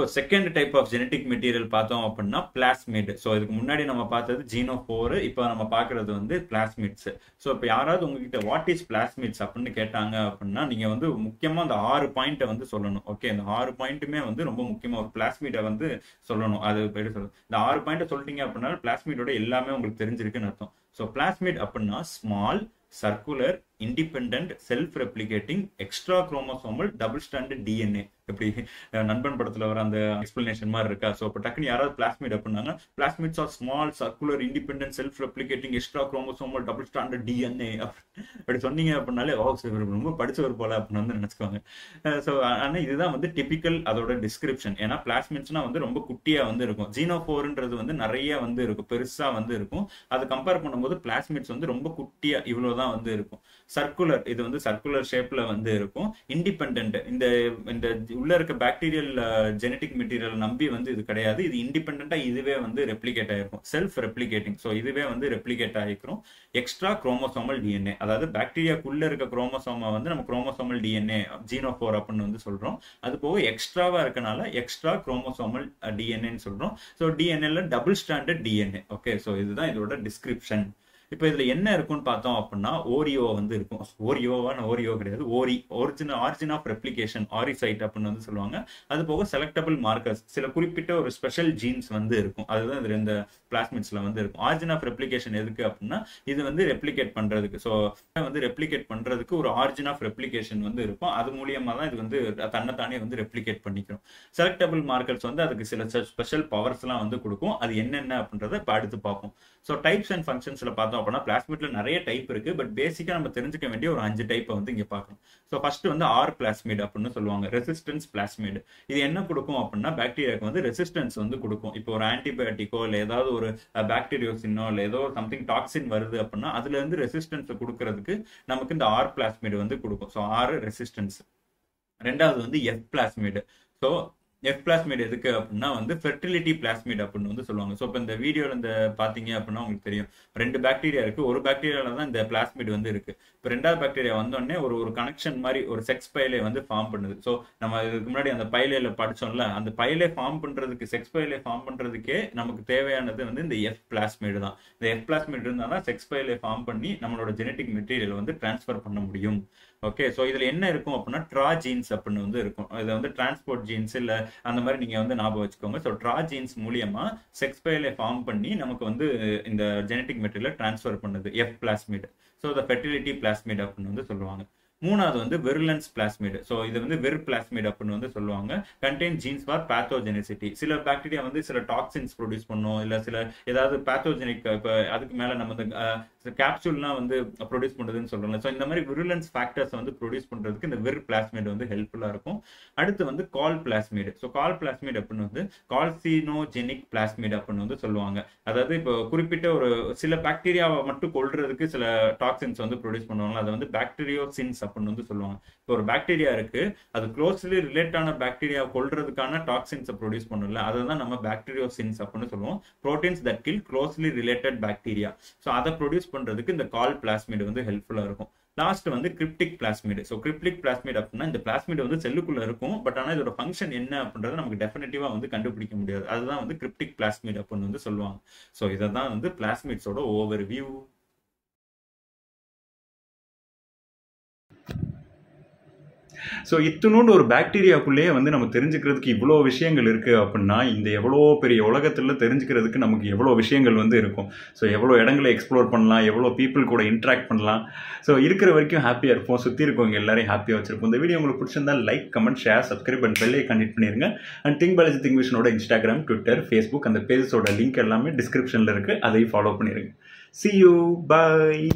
இப்போ second type of genetic material பார்த்தோம் அப்படின்னா பிளாஸ்மிட். ஸோ இதுக்கு முன்னாடி நம்ம பார்த்தது ஜீனோஃபோர், இப்போ நம்ம பார்க்கறது வந்து பிளாஸ்மிட்ஸ். ஸோ இப்போ யாராவது உங்ககிட்ட வாட் இஸ் பிளாஸ்மிட்ஸ் அப்படின்னு கேட்டாங்க அப்படின்னா நீங்க வந்து முக்கியமா அந்த 6 பாயிண்ட்டை வந்து சொல்லணும். ஓகே, இந்த 6 பாயிண்ட்டுமே வந்து ரொம்ப முக்கியமா ஒரு பிளாஸ்மிட்டை வந்து சொல்லணும். அது பேர் சொல்லணும். இந்த 6 பாயிண்ட்டை சொல்லிட்டீங்க அப்படின்னா பிளாஸ்மிட்டோட எல்லாமே உங்களுக்கு தெரிஞ்சிருக்குன்னு அர்த்தம். ஸோ பிளாஸ்மிட் அப்படின்னா small, circular, independent, self replicating, extra chromosomal, double standard DNA. எப்படி நண்பன் படத்துல வர அந்த எக்ஸ்பிளனேஷன் மாதிரி இருக்கா? ஸோ இப்போ டக்குன்னு யாராவது பிளாஸ்மிட் அப்படின்னாங்க, plasmids are small, circular, independent, self replicating, extra chromosomal, double standard DNA அப்படி சொன்னீங்க அப்படின்னாலே ரொம்ப படிச்சவர் போல அப்படின்னு வந்து நினைச்சுக்கோங்க. ஸோ ஆனால் இதுதான் வந்து டிபிக்கல் அதோட டிஸ்கிரிப்ஷன். ஏன்னா பிளாஸ்மிட்ஸ்னா வந்து ரொம்ப குட்டியா வந்து இருக்கும். ஜீனோஃபோர்ன்றது வந்து நிறைய வந்து இருக்கும், பெருசா வந்து இருக்கும். அதை கம்பேர் பண்ணும்போது பிளாஸ்மிட்ஸ் வந்து ரொம்ப குட்டியா இவ்வளவுதான் வந்து இருக்கும். சர்க்குலர், இது வந்து சர்க்குலர் ஷேப்ல வந்து இருக்கும். இண்டிபெண்டன்ட், இந்த உள்ள இருக்க பாக்டீரியல் ஜெனடிக் மெட்டீரியல் நம்பி வந்து இது கிடையாது. இது இண்டிபெண்டா இதுவே வந்து ரெப்ளிகேட் ஆயிருக்கும். செல்ஃப் ரெப்ளிகேட்டிங், ஸோ இதுவே வந்து ரெப்ளிகேட் ஆகிக்கிறோம். எக்ஸ்ட்ரா குரோமோசோமல் டிஎன்ஏ, அதாவது பாக்டீரியாக்குள்ள இருக்க குரோமோசோமா வந்து நம்ம குரோமோசோமல் டிஎன்ஏ ஜீனோஃபோர் அப்படின்னு வந்து சொல்றோம். அது போக எக்ஸ்ட்ராவா இருக்கனால எக்ஸ்ட்ரா குரோமோசோமல் டிஎன்ஏன்னு சொல்றோம். ஸோ டிஎன்ஏல double standard DNA. Okay, so இதுதான் இதோட டிஸ்கிரிப்ஷன். இப்போ இதுல என்ன இருக்குன்னு பார்த்தோம் அப்படின்னா ஓரியோ வந்து இருக்கும். ஓரியோ கிடையாது, ஆரிஜின் ஆஃப் ரெப்ளிகேஷன், ஆரிசைட் அப்படின்னு வந்து சொல்லுவாங்க. அது போக செலக்டபிள் மார்க்கர்ஸ், சில குறிப்பிட்ட ஒரு ஸ்பெஷல் ஜீன்ஸ் வந்து இருக்கும். அதுதான் இதுல இந்த பிளாஸ்மிட்ஸ்ல வந்து இருக்கும். ஆரிஜின் ஆஃப் ரெப்ளிகேஷன் எதுக்கு அப்படின்னா இது வந்து ரெப்ளிகேட் பண்றதுக்கு. ஸோ வந்து ரெப்ளிகேட் பண்றதுக்கு ஒரு ஆரிஜின் ஆஃப் ரெப்ளிகேஷன் வந்து இருக்கும். அது மூலியமா தான் இது வந்து தன்னைத்தானே வந்து ரெப்ளிகேட் பண்ணிக்கிறோம். செலக்டபிள் மார்க்கர்ஸ் வந்து அதுக்கு சில ஸ்பெஷல் பவர்ஸ் எல்லாம் வந்து கொடுக்கும். அது என்னென்ன அப்படின்றத இப்போ அடுத்து பார்ப்போம். ஸோ டைப்ஸ் அண்ட் ஃபங்க்ஷன்ஸ்ல பார்த்தோம் அப்படின்னா பிளாஸ்மிட்ல நிறைய டைப் இருக்கு. பட் பேசிக்கா நம்ம தெரிஞ்சுக்க வேண்டிய ஒரு 5 டைப்பை வந்து இங்க பார்க்கணும். ஸோ ஃபர்ஸ்ட் வந்து ஆர் பிளாஸ்மிட் அப்படின்னு சொல்லுவாங்க, ரெசிஸ்டன்ஸ் பிளாஸ்மிட். இது என்ன கொடுக்கும் அப்படின்னா பாக்டீரியாவுக்கு வந்து ரெசிஸ்டன்ஸ் வந்து கொடுக்கும். இப்போ ஒரு ஆன்டிபயோட்டிக்கோ இல்லை ஏதாவது ஒரு பாக்டீரியோசினோ இல்லை ஏதோ சம்திங் டாக்ஸின் வருது அப்படின்னா அதுல இருந்து ரெசிஸ்டன்ஸ் கொடுக்கறதுக்கு நமக்கு இந்த ஆர் பிளாஸ்மிட் வந்து கொடுக்கும். So R resistance. ரெண்டாவது வந்து F plasmid. So F plasmid எதுக்கு அப்படின்னா வந்து ஃபெர்டிலிட்டி பிளாஸ்மிட் அப்படின்னு வந்து சொல்லுவாங்க. ஸோ இப்போ இந்த வீடியோவில் இந்த பார்த்தீங்க அப்படின்னா உங்களுக்கு தெரியும் 2 பாக்டீரியா இருக்கு. ஒரு பாக்டீரியால தான் இந்த பிளாஸ்மிட் வந்து இருக்கு. இப்போ 2வது பாக்டீரியா வந்தோடனே ஒரு கனெக்ஷன் மாதிரி ஒரு செக்ஸ் பைலே வந்து ஃபார்ம் பண்ணுது. ஸோ நம்ம இதுக்கு முன்னாடி அந்த பைலேல படிச்சோம்ல, அந்த பைலே ஃபார்ம் பண்றதுக்கு, செக்ஸ் பைலே ஃபார்ம் பண்றதுக்கே நமக்கு தேவையானது வந்து இந்த எஃப் பிளாஸ்மிட் தான். இந்த எஃப் பிளாஸ்மிட் இருந்தால் தான் செக்ஸ் பைலே ஃபார்ம் பண்ணி நம்மளோட ஜெனடிக் மெட்டீரியல் வந்து டிரான்ஸ்ஃபர் பண்ண முடியும். ஓகே, ஸோ இதுல என்ன இருக்கும் அப்படின்னா ட்ரா ஜீன்ஸ் அப்படின்னு வந்து இருக்கும். இதை வந்து டிரான்ஸ்போர்ட் ஜீன்ஸ் இல்லை அந்த மாதிரி நீங்க வந்து ஞாபகம் வச்சுக்கோங்க. ஸோ ட்ரா ஜீன்ஸ் மூலியமா செக்ஸ் பைலை ஃபார்ம் பண்ணி நமக்கு வந்து இந்த ஜெனடிக் மெட்டீரியல் டிரான்ஸ்ஃபர் பண்ணுது F plasmid. So the fertility plasmid அப்படின்னு வந்து சொல்லுவாங்க. மூணாவது வந்து வெர்லன்ஸ் பிளாஸ்மிட். ஸோ இது வந்து வெர் பிளாஸ்மிட் அப்படின்னு வந்து சொல்லுவாங்க. Contain genes for pathogenicity. சில பாக்டீரியா வந்து சில டாக்ஸின்ஸ் ப்ரொடியூஸ் பண்ணும், இல்லை சில ஏதாவது பேத்தோஜெனிக், இப்போ அதுக்கு மேலே நம்ம இந்த கேப்சூல்லாம் வந்து ப்ரொடியூஸ் பண்ணுறதுன்னு சொல்றோம்ல. ஸோ இந்த மாதிரி விருலன்ஸ் ஃபேக்டர்ஸ் வந்து ப்ரொடியூஸ் பண்ணுறதுக்கு இந்த வெர் பிளாஸ்மிட் வந்து ஹெல்ப்ஃபுல்லாக இருக்கும். அடுத்து வந்து கால் பிளாஸ்மிட். ஸோ கால் பிளாஸ்மிட் அப்படின்னு வந்து கால்சினோஜெனிக் பிளாஸ்மிட் அப்படின்னு வந்து சொல்லுவாங்க. அதாவது இப்போ குறிப்பிட்ட ஒரு சில பாக்டீரியாவை மட்டும் கொல்றதுக்கு சில டாக்ஸின்ஸ் வந்து ப்ரொடியூஸ் பண்ணுவாங்க. அதை வந்து பாக்டீரியோசின்ஸ் அப்படின்னு வந்து சொல்லுவாங்க. இப்போ ஒரு பாக்டீரியா இருக்கு, அது க்ளோஸ்லி ரிலேட்டான பாக்டீரியா கொல்றதுக்கான டாக்ஸின்ஸை ப்ரொடியூஸ் பண்ணல, அதை தான் நம்ம பாக்டீரியோசின்ஸ் அப்படின்னு சொல்லுவோம். Proteins that kill closely related bacteria. So அதை ப்ரொடியூஸ் பண்றதுக்கு இந்த கால் பிளாஸ்மிட் வந்து ஹெல்ப்ஃபுல்லா இருக்கும். லாஸ்ட் வந்து cryptic plasmid. So cryptic plasmid அப்படின்னா இந்த பிளாஸ்மிட் வந்து செல்லுக்குள்ள இருக்கும், பட் ஆனால் இதோட ஃபங்க்ஷன் என்ன அப்படின்றத நமக்கு டெஃபினட்டிவா வந்து கண்டுபிடிக்க முடியாது. அதுதான் வந்து கிரிப்டிக் பிளாஸ்மிட் அப்படின்னு வந்து சொல்லுவாங்க. ஸோ இதை தான் வந்து பிளாஸ்மிட்ஸோட ஓவர் வியூ. ஸோ இத்தினோண்டு ஒரு பாக்டீரியாக்குள்ளேயே வந்து நம்ம தெரிஞ்சுக்கிறதுக்கு இவ்வளோ விஷயங்கள் இருக்குது அப்படின்னா இந்த எவ்வளோ பெரிய உலகத்தில் தெரிஞ்சுக்கிறதுக்கு நமக்கு எவ்வளோ விஷயங்கள் வந்து இருக்கும். ஸோ எவ்வளோ இடங்களை எக்ஸ்ப்ளோர் பண்ணலாம், எவ்வளோ பீப்புள் கூட இன்ட்ராக்ட் பண்ணலாம். ஸோ இருக்கிற வரைக்கும் ஹாப்பியாக இருப்போம், சுற்றி இருக்கவங்க எல்லாரையும் ஹாப்பியாக வச்சிருப்போம். இந்த வீடியோ உங்களுக்கு பிடிச்சிருந்தா like, comment, share, subscribe and பெல்லை கனெக்ட் பண்ணிருங்க. அண்ட் திங்க் பாலாஜி திங்க் விஷனோட இன்ஸ்டாகிராம், ட்விட்டர், ஃபேஸ்புக் அந்த பேஜஸோட லிங்க் எல்லாமே டிஸ்கிரிப்ஷனில் இருக்குது, அதையும் ஃபாலோ பண்ணிடுங்க. See you, bye.